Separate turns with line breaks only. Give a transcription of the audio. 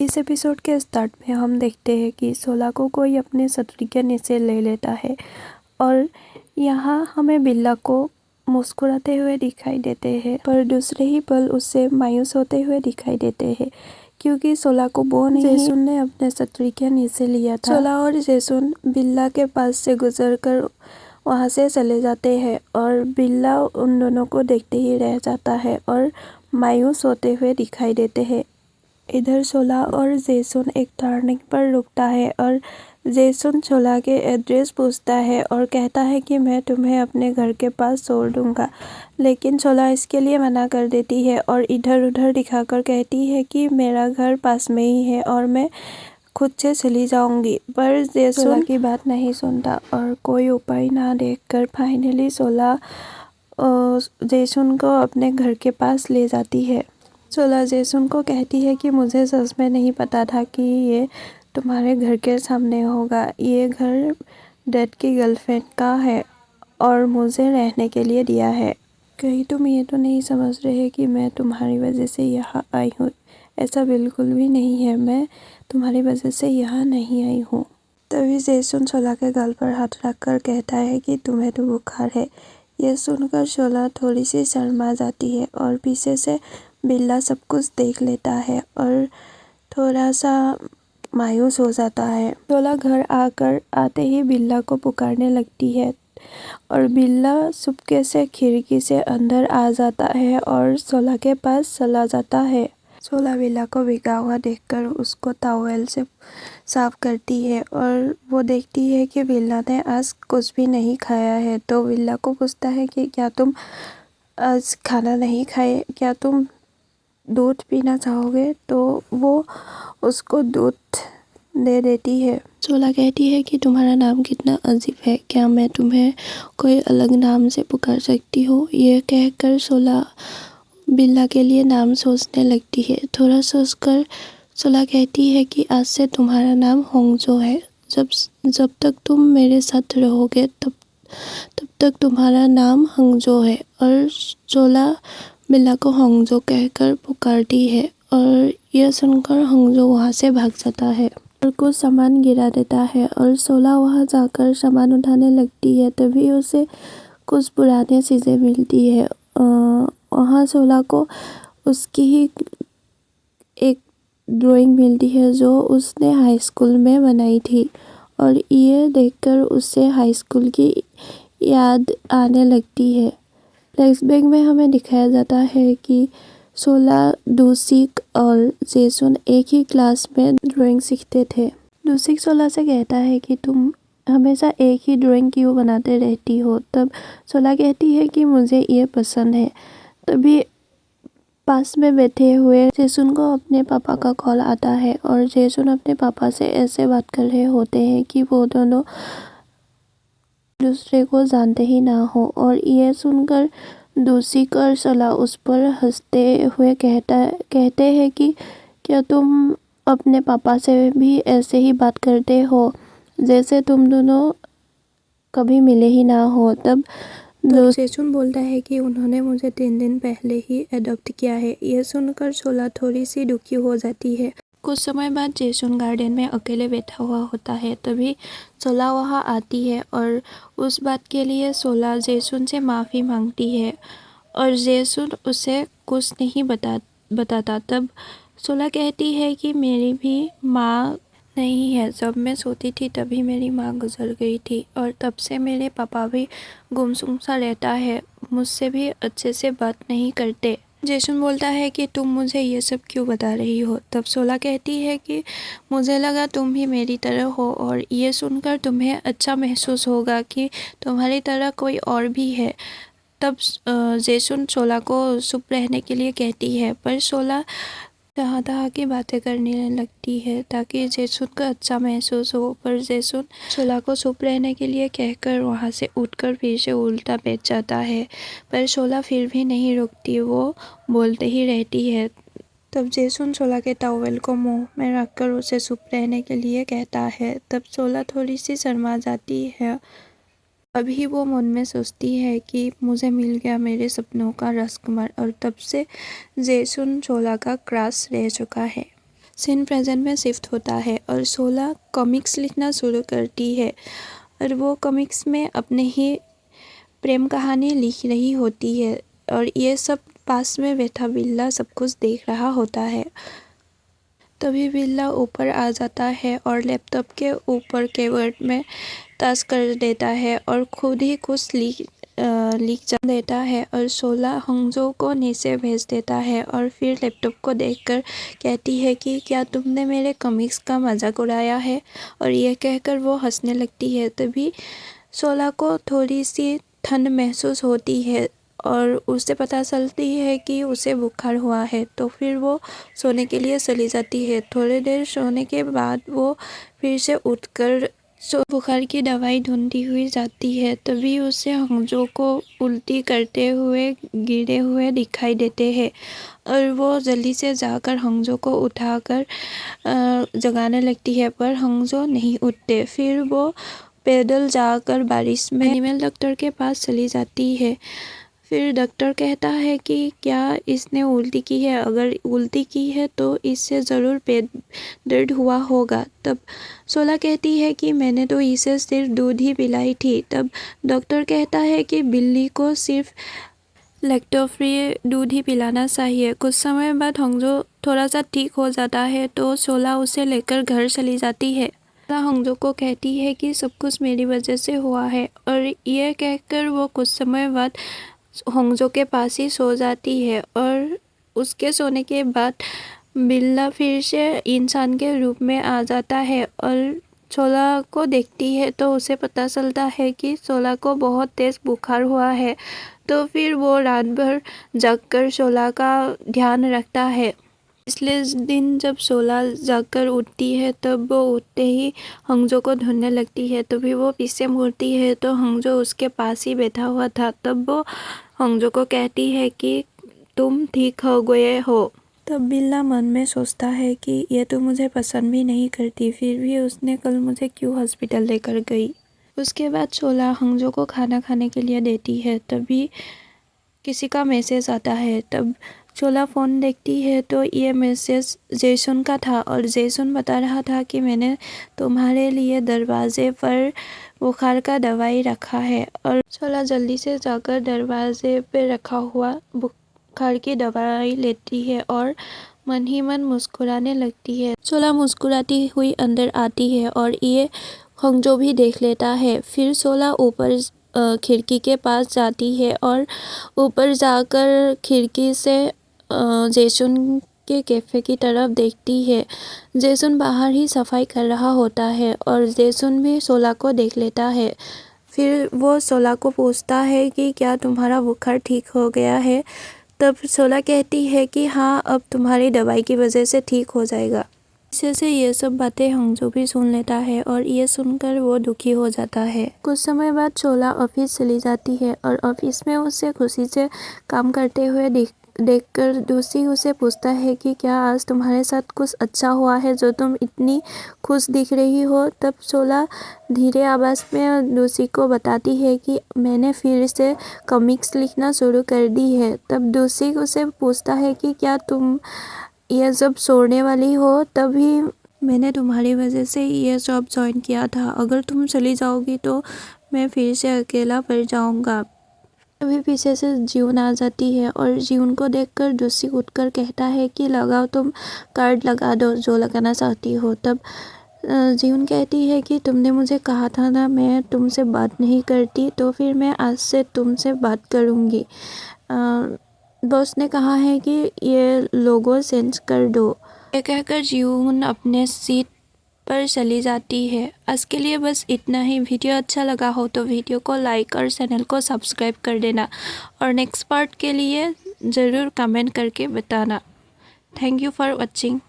इस एपिसोड के स्टार्ट में हम देखते हैं कि सोला को कोई अपने छतरी के नीचे ले लेता है और यहाँ हमें बिल्ला को मुस्कुराते हुए दिखाई देते हैं, पर दूसरे ही पल उससे मायूस होते हुए दिखाई देते हैं क्योंकि सोला को वो नहीं जेसुन ने अपने छतरी के नीचे लिया था। सोला और जेसुन बिल्ला के पास से गुजरकर वहाँ से चले जाते हैं और बिल्ला उन दोनों को देखते ही रह जाता है और मायूस होते हुए दिखाई देते हैं। इधर सोला और जेसुन एक टर्निंग पर रुकता है और जेसुन सोला के एड्रेस पूछता है और कहता है कि मैं तुम्हें अपने घर के पास छोड़ दूंगा, लेकिन सोला इसके लिए मना कर देती है और इधर उधर दिखाकर कहती है कि मेरा घर पास में ही है और मैं खुद से चली जाऊंगी। पर जेसुन सोला की बात नहीं सुनता और कोई उपाय ना देखकर फाइनली सोला जेसुन को अपने घर के पास ले जाती है। सोला जेसुन को कहती है कि मुझे सच में नहीं पता था कि ये तुम्हारे घर के सामने होगा। ये घर डैड की गर्लफ्रेंड का है और मुझे रहने के लिए दिया है। कहीं तुम ये तो नहीं समझ रहे कि मैं तुम्हारी वजह से यहाँ आई हूँ? ऐसा बिल्कुल भी नहीं है, मैं तुम्हारी वजह से यहाँ नहीं आई हूँ। तभी जेसुन सोला के गाल पर हाथ रखकर कहता है कि तुम्हें तो बुखार है। यह सुनकर सोला थोड़ी सी शर्मा जाती है और पीछे से बिल्ला सब कुछ देख लेता है और थोड़ा सा मायूस हो जाता है। सोला घर आते ही बिल्ला को पुकारने लगती है और बिल्ला चुपके से खिड़की से अंदर आ जाता है और सोला के पास चला जाता है। सोला बिल्ला को भीगा हुआ देखकर उसको टॉवेल से साफ करती है और वो देखती है कि बिल्ला ने आज कुछ भी नहीं खाया है, तो बिल्ला को पूछता है कि क्या तुम आज खाना नहीं खाए, क्या तुम दूध पीना चाहोगे? तो वो उसको दूध दे देती है। सोला कहती है कि तुम्हारा नाम कितना अजीब है, क्या मैं तुम्हें कोई अलग नाम से पुकार सकती हूँ? ये कहकर सोला बिल्ला के लिए नाम सोचने लगती है। थोड़ा सोचकर सोला कहती है कि आज से तुम्हारा नाम होंगजो है। जब तक तुम मेरे साथ रहोगे तब तक तुम्हारा नाम हंगजो है। और सोला बिल्ला को हंगजो कहकर पुकारती है और यह सुनकर हंगजो वहाँ से भाग जाता है और कुछ सामान गिरा देता है और सोला वहाँ जाकर सामान उठाने लगती है। तभी उसे कुछ पुरानी चीज़ें मिलती है। वहाँ सोला को उसकी ही एक ड्राइंग मिलती है जो उसने हाई स्कूल में बनाई थी और ये देखकर उसे हाई स्कूल की याद आने लगती है। फ्लैशबैक में हमें दिखाया जाता है कि सोला डूसिक और जेसुन एक ही क्लास में ड्राइंग सीखते थे। डूसिक सोला से कहता है कि तुम हमेशा एक ही ड्राइंग क्यों बनाते रहती हो? तब सोला कहती है कि मुझे ये पसंद है। तभी पास में बैठे हुए जेसुन को अपने पापा का कॉल आता है और जेसुन अपने पापा से ऐसे बात कर रहे होते हैं कि वो दोनों दूसरे को जानते ही ना हो और ये सुनकर डूसिक और सोला उस पर हंसते हुए कहते हैं कि क्या तुम अपने पापा से भी ऐसे ही बात करते हो जैसे तुम दोनों कभी मिले ही ना हो? तब जेसुन बोलता है कि उन्होंने मुझे 3 दिन पहले ही अडॉप्ट किया है। यह सुनकर सोला थोड़ी सी दुखी हो जाती है। कुछ समय बाद जेसुन गार्डन में अकेले बैठा हुआ होता है। तभी सोला वहाँ आती है और उस बात के लिए सोला जेसुन से माफ़ी मांगती है और जेसुन उसे कुछ नहीं बताता। तब सोला कहती है कि मेरी भी माँ नहीं है, जब मैं सोती थी तभी मेरी माँ गुजर गई थी और तब से मेरे पापा भी गुमसुम सा रहता है, मुझसे भी अच्छे से बात नहीं करते। जेसुन बोलता है कि तुम मुझे ये सब क्यों बता रही हो? तब सोला कहती है कि मुझे लगा तुम भी मेरी तरह हो और ये सुनकर तुम्हें अच्छा महसूस होगा कि तुम्हारी तरह कोई और भी है। तब जेसुन सोला को चुप रहने के लिए कहती है, पर सोला तरह की बातें करने लगती है ताकि जेसुन को अच्छा महसूस हो। पर जेसुन सोला को चुप रहने के लिए कहकर वहाँ से उठकर फिर से उल्टा बैठ जाता है, पर सोला फिर भी नहीं रुकती, वो बोलते ही रहती है। तब जेसुन सोला के टॉवेल को मुंह में रखकर उसे चुप रहने के लिए कहता है। तब सोला थोड़ी सी शर्मा जाती है। अभी वो मन में सोचती है कि मुझे मिल गया मेरे सपनों का राजकुमार और तब से जेसुन सोला का क्रश रह चुका है। सीन प्रेजेंट में शिफ्ट होता है और सोला कॉमिक्स लिखना शुरू करती है और वो कॉमिक्स में अपने ही प्रेम कहानी लिख रही होती है और ये सब पास में बैठा बिल्ला सब कुछ देख रहा होता है। तभी बिल्ला ऊपर आ जाता है और लैपटॉप के ऊपर कीबोर्ड में टच कर देता है और खुद ही कुछ लिख देता है और सोला हंगजो को नीचे भेज देता है और फिर लैपटॉप को देखकर कहती है कि क्या तुमने मेरे कॉमिक्स का मजाक उड़ाया है, और ये कहकर वो हंसने लगती है। तभी सोला को थोड़ी सी ठंड महसूस होती है और उसे पता चलती है कि उसे बुखार हुआ है, तो फिर वो सोने के लिए चली जाती है। थोड़ी देर सोने के बाद वो फिर से उठकर बुखार की दवाई ढूंढती हुई जाती है। तभी उसे हंगजो को उल्टी करते हुए गिरे हुए दिखाई देते हैं और वो जल्दी से जाकर हंगजो को उठाकर जगाने लगती है, पर हंगजो नहीं उठते। फिर वो पैदल जाकर बारिश में एनिमल डॉक्टर के पास चली जाती है। फिर डॉक्टर कहता है कि क्या इसने उल्टी की है, अगर उल्टी की है तो इससे ज़रूर पेट दर्द हुआ होगा। तब सोला कहती है कि मैंने तो इसे सिर्फ दूध ही पिलाई थी। तब डॉक्टर कहता है कि बिल्ली को सिर्फ लैक्टो फ्री दूध ही पिलाना चाहिए। कुछ समय बाद हंगजो थोड़ा सा ठीक हो जाता है तो सोला उसे लेकर घर चली जाती है। हंगजो को कहती है कि सब कुछ मेरी वजह से हुआ है और ये कहकर वो कुछ समय बाद हंगजो के पास ही सो जाती है और उसके सोने के बाद बिल्ला फिर से इंसान के रूप में आ जाता है और सोला को देखती है तो उसे पता चलता है कि सोला को बहुत तेज बुखार हुआ है। तो फिर वो रात भर जागकर सोला का ध्यान रखता है। पिछले दिन जब सोला जागकर उठती है तब वो उठते ही हंगजो को ढूंढने लगती है। तभी वो पीछे मुड़ती है तो हंगजो उसके पास ही बैठा हुआ था। तब वो हंगजो को कहती है कि तुम ठीक हो गए हो। तब बिल्ला मन में सोचता है कि ये तो मुझे पसंद भी नहीं करती, फिर भी उसने कल मुझे क्यों हॉस्पिटल लेकर गई। उसके बाद सोला हंगजो को खाना खाने के लिए देती है। तभी किसी का मैसेज आता है। तब सोला फ़ोन देखती है तो ये मैसेज जेसन का था और जेसन बता रहा था कि मैंने तुम्हारे लिए दरवाजे पर बुखार का दवाई रखा है। और सोला जल्दी से जाकर दरवाजे पे रखा हुआ बुखार की दवाई लेती है और मन ही मन मुस्कुराने लगती है। सोला मुस्कुराती हुई अंदर आती है और ये हंगजो भी देख लेता है। फिर सोला ऊपर खिड़की के पास जाती है और ऊपर जाकर खिड़की से जेसन के कैफ़े की तरफ देखती है। जेसन बाहर ही सफाई कर रहा होता है और जेसन भी सोला को देख लेता है। फिर वो सोला को पूछता है कि क्या तुम्हारा बुखार ठीक हो गया है। तब सोला कहती है कि हाँ, अब तुम्हारी दवाई की वजह से ठीक हो जाएगा। इसे से ये सब बातें हंगजो भी सुन लेता है और ये सुनकर वो दुखी हो जाता है। कुछ समय बाद सोला ऑफिस चली जाती है और ऑफिस में उसे खुशी से काम करते हुए देखकर दूसरी उसे पूछता है कि क्या आज तुम्हारे साथ कुछ अच्छा हुआ है जो तुम इतनी खुश दिख रही हो। तब सोला धीरे आवाज़ में दूसरी को बताती है कि मैंने फिर से कॉमिक्स लिखना शुरू कर दी है। तब दूसरी उसे पूछता है कि क्या तुम ये जब छोड़ने वाली हो, तभी मैंने तुम्हारी वजह से ये जॉब ज्वाइन किया था। अगर तुम चली जाओगी तो मैं फिर से अकेला पड़ जाऊंगा। अभी पीछे से जीवन आ जाती है और जीवन को देखकर दूसरी उठकर कहता है कि लगाओ, तुम कार्ड लगा दो जो लगाना चाहती हो। तब जीवन कहती है कि तुमने मुझे कहा था ना मैं तुमसे बात नहीं करती, तो फिर मैं आज से तुमसे बात करूँगी। बॉस ने कहा है कि ये लोगो चेंज कर दो। ये कहकर जीवन अपने सीट पर चली जाती है। आज के लिए बस इतना ही। वीडियो अच्छा लगा हो तो वीडियो को लाइक और चैनल को सब्सक्राइब कर देना और नेक्स्ट पार्ट के लिए ज़रूर कमेंट करके बताना। Thank you for watching.